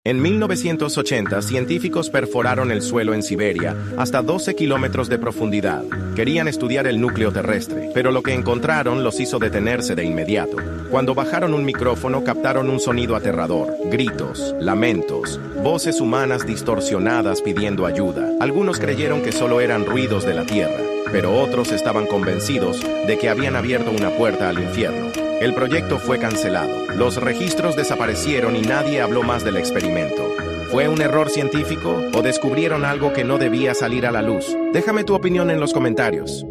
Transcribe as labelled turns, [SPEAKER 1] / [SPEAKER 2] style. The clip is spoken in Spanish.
[SPEAKER 1] En 1980, científicos perforaron el suelo en Siberia hasta 12 kilómetros de profundidad. Querían estudiar el núcleo terrestre, pero lo que encontraron los hizo detenerse de inmediato. Cuando bajaron un micrófono, captaron un sonido aterrador: gritos, lamentos, voces humanas distorsionadas pidiendo ayuda. Algunos creyeron que solo eran ruidos de la Tierra, pero otros estaban convencidos de que habían abierto una puerta al infierno. El proyecto fue cancelado, los registros desaparecieron y nadie habló más del experimento. ¿Fue un error científico o descubrieron algo que no debía salir a la luz? Déjame tu opinión en los comentarios.